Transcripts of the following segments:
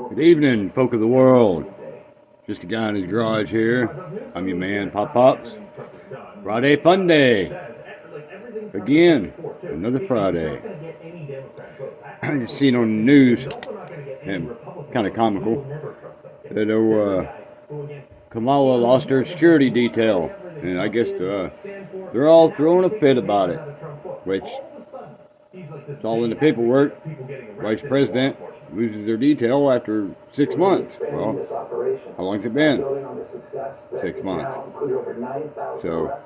Good evening, folk of the world. Just a guy in his garage here. I'm your man, Pop Pops. Friday Fun Day. Again, another Friday. I just seen on the news, and kind of comical, that Kamala lost her security detail, and I guess they're all throwing a fit about it, which it's all in the paperwork. Vice President loses their detail after 6 months. Well, how long's it been? 6 months. So,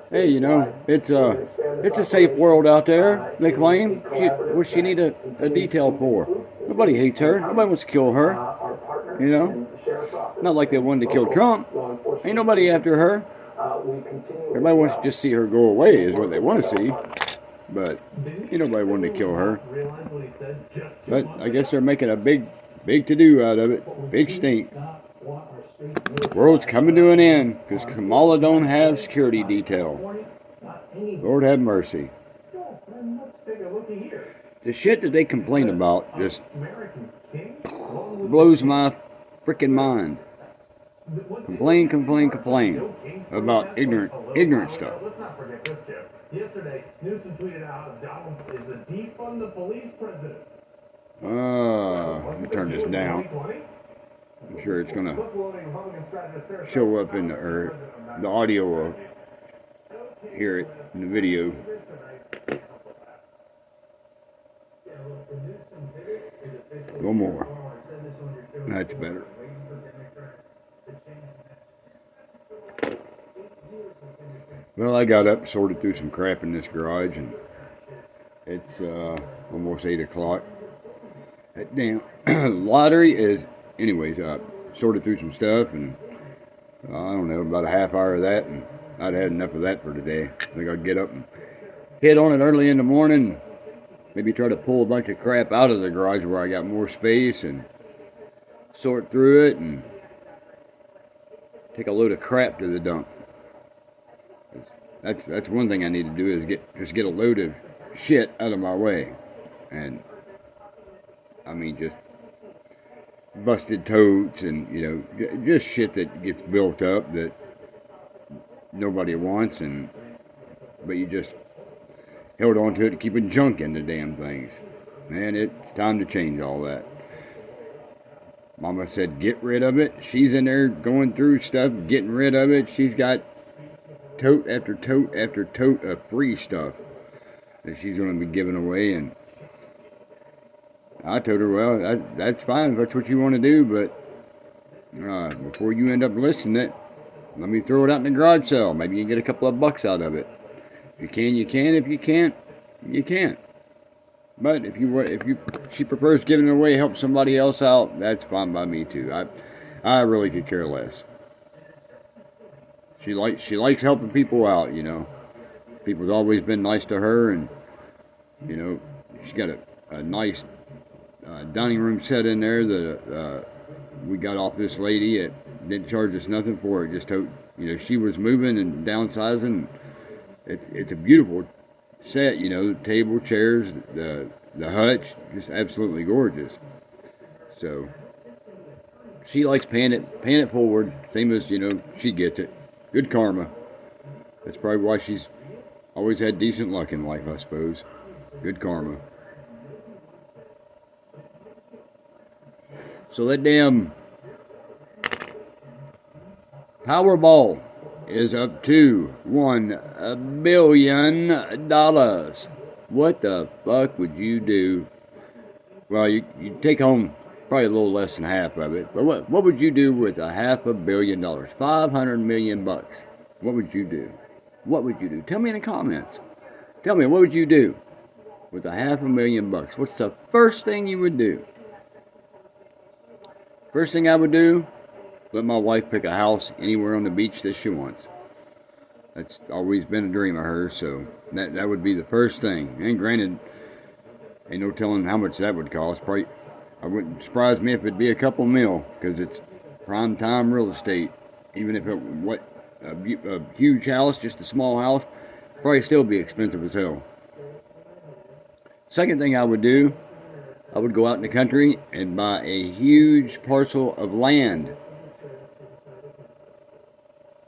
hey, you know, it's a safe world out there. They claim. What's she need a detail for? Nobody hates her. Nobody wants to kill her. You know, not like they wanted to kill Trump. Ain't nobody after her. Everybody wants to just see her go away is what they want to see. But ain't nobody wanted to kill her. But I guess they're making a big to-do out of it. Big stink. World's coming to an end because Kamala don't have security detail. Lord have mercy. The shit that they complain about just blows my freaking mind. Complain about ignorant stuff. Yesterday, Newsom tweeted out Donald is a defund the police president. Let me turn this down. I'm sure it's gonna show up in the audio will hear it in the video. A little more. That's better. Well, I got up, sorted through some crap in this garage, and it's almost 8 o'clock. That damn lottery is, anyways, sorted through some stuff, and I don't know, about a half hour of that, and I'd had enough of that for today. I think I'd get up and hit on it early in the morning, maybe try to pull a bunch of crap out of the garage where I got more space, and sort through it, and take a load of crap to the dump. That's one thing I need to do is just get a load of shit out of my way, and I mean just busted totes and you know just shit that gets built up that nobody wants, but you just held on to it to keep junk in the damn things. Man, it's time to change all that. Mama said get rid of it. She's in there going through stuff, getting rid of it. She's got tote after tote after tote of free stuff that she's going to be giving away, and I told her, well, that's fine if that's what you want to do, but before you end up listing it, let me throw it out in the garage sale. Maybe you can get a couple of bucks out of it. If you can, you can. If you can't, you can't. But if she prefers giving it away, help somebody else out, that's fine by me too. I really could care less. She likes helping people out, you know. People's always been nice to her, and you know she's got a nice dining room set in there that we got off this lady. It didn't charge us nothing for it. Just you know she was moving and downsizing. It's a beautiful set, you know. The table, chairs, the hutch, just absolutely gorgeous. So she likes paying it forward, same as you know she gets it. Good karma. That's probably why she's always had decent luck in life, I suppose. Good karma. So that damn Powerball is up to $1 billion. What the fuck would you do? Well, you take home probably a little less than half of it. But what would you do with $500 million? $500 million bucks. What would you do? What would you do? Tell me in the comments. Tell me, what would you do with $500,000 bucks? What's the first thing you would do? First thing I would do, let my wife pick a house anywhere on the beach that she wants. That's always been a dream of hers, so that would be the first thing. And granted, ain't no telling how much that would cost. Probably, I wouldn't surprise me if it'd be a couple mil, because it's prime time real estate. Even if it a huge house, just a small house, probably still be expensive as hell. Second thing I would do I would go out in the country and buy a huge parcel of land,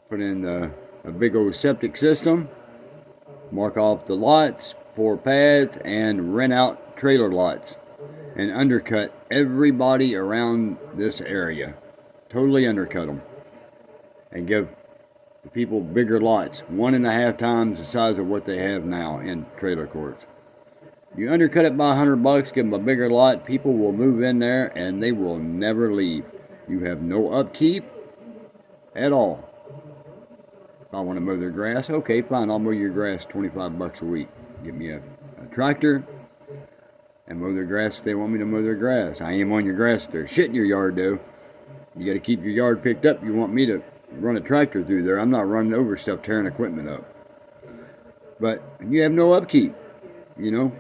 put in a big old septic system, mark off the lots, pour pads, and rent out trailer lots, and undercut everybody around this area. Totally undercut them, and give the people bigger lots, 1.5 times the size of what they have now in trailer courts. You undercut it by $100, give them a bigger lot, people will move in there and they will never leave. You have no upkeep at all. If I want to mow their grass, okay, fine, I'll mow your grass $25 a week. Give me a tractor and mow their grass if they want me to mow their grass. I ain't mowing your grass if there's shit in your yard, though. You got to keep your yard picked up. You want me to run a tractor through there. I'm not running over stuff, tearing equipment up. But you have no upkeep. You know,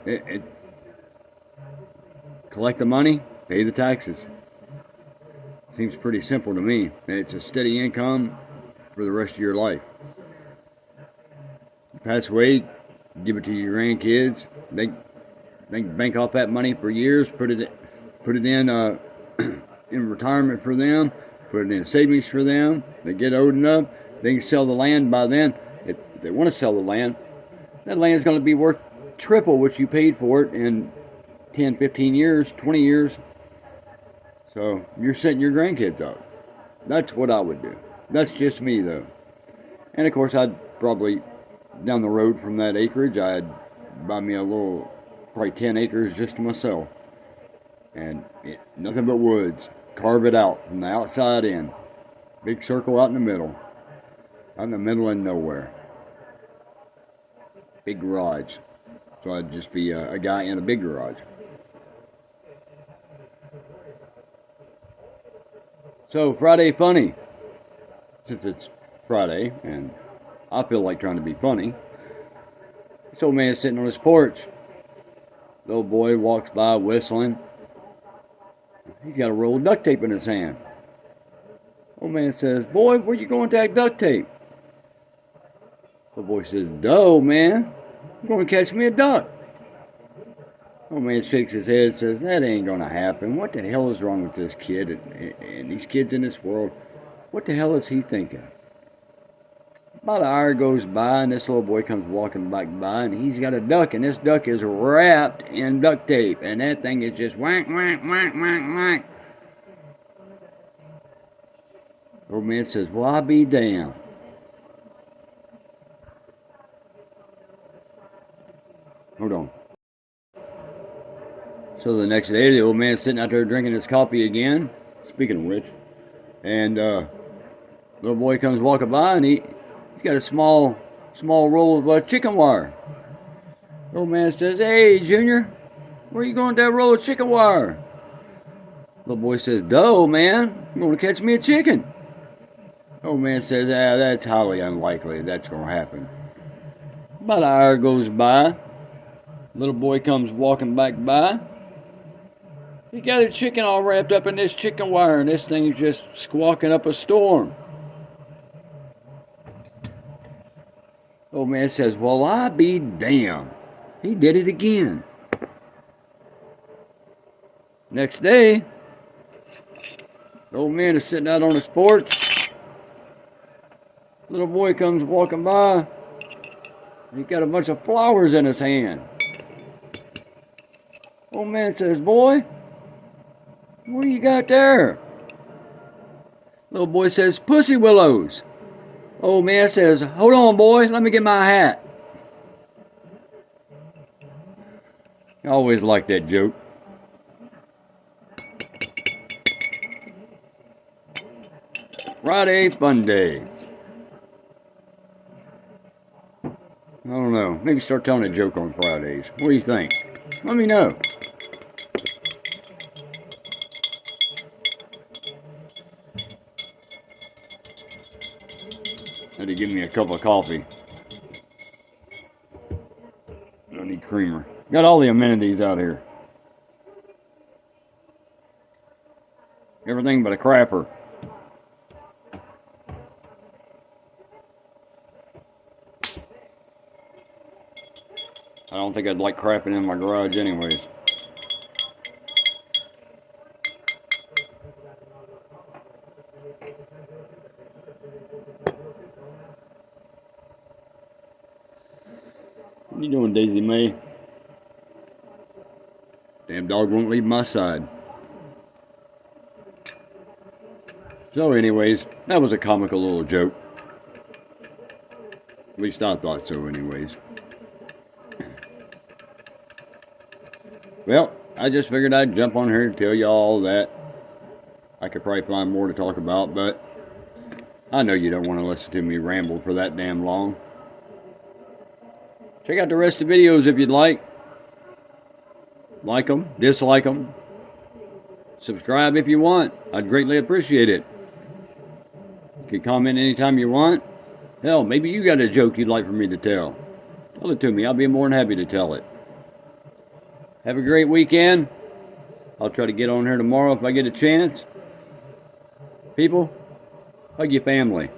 collect the money, pay the taxes. Seems pretty simple to me. It's a steady income for the rest of your life. You pass away, give it to your grandkids. They bank off that money for years, put it in in retirement for them, put it in savings for them. They get old enough, they can sell the land by then. If they want to sell the land, that land's going to be worth triple what you paid for it in 10, 15 years, 20 years. So you're setting your grandkids up. That's what I would do. That's just me, though. And of course, I'd probably, down the road from that acreage, I'd buy me a little, probably 10 acres just to myself. And nothing but woods. Carve it out from the outside in. Big circle out in the middle. Out in the middle of nowhere. Big garage. So I'd just be a guy in a big garage. So Friday Funny. Since it's Friday and I feel like trying to be funny. This old man is sitting on his porch. The old boy walks by whistling. He's got a roll of duct tape in his hand. Old man says, "Boy, where you going with that duct tape?" The boy says, "Duh, man. I'm going to catch me a duck." Old man shakes his head and says, "That ain't going to happen. What the hell is wrong with this kid and these kids in this world? What the hell is he thinking?" About an hour goes by and this little boy comes walking back by and he's got a duck, and this duck is wrapped in duct tape, and that thing is just whack, whack, whack, whack, whack. Old man says, "Well, I'll be damned." Hold on. So the next day, the old man's sitting out there drinking his coffee again. Speaking of which, and little boy comes walking by and he's got a small roll of chicken wire. The old man says, "Hey, Junior, where you going with that roll of chicken wire?" Little boy says, "Duh, old man, I'm going to catch me a chicken." Old man says, "That's highly unlikely that's going to happen." About an hour goes by. Little boy comes walking back by. He got a chicken all wrapped up in this chicken wire, and this thing's just squawking up a storm. Old man says, "Well, I be damned." He did it again. Next day, the old man is sitting out on his porch. Little boy comes walking by. He got a bunch of flowers in his hand. Old man says, "Boy, what do you got there?" Little boy says, "Pussy willows." Old man says, "Hold on, boy, let me get my hat." I always liked that joke. Friday Fun Day. I don't know. Maybe start telling a joke on Fridays. What do you think? Let me know. Had to give me a cup of coffee. I need creamer. Got all the amenities out here. Everything but a crapper. I don't think I'd like crapping in my garage anyways. What you doing, Daisy May? Damn dog won't leave my side. So anyways, that was a comical little joke. At least I thought so anyways. Well, I just figured I'd jump on here and tell y'all that. I could probably find more to talk about, but I know you don't want to listen to me ramble for that damn long. Check out the rest of the videos if you'd like. Like them, dislike them. Subscribe if you want. I'd greatly appreciate it. You can comment anytime you want. Hell, maybe you got a joke you'd like for me to tell. Tell it to me. I'll be more than happy to tell it. Have a great weekend. I'll try to get on here tomorrow if I get a chance. People, hug your family.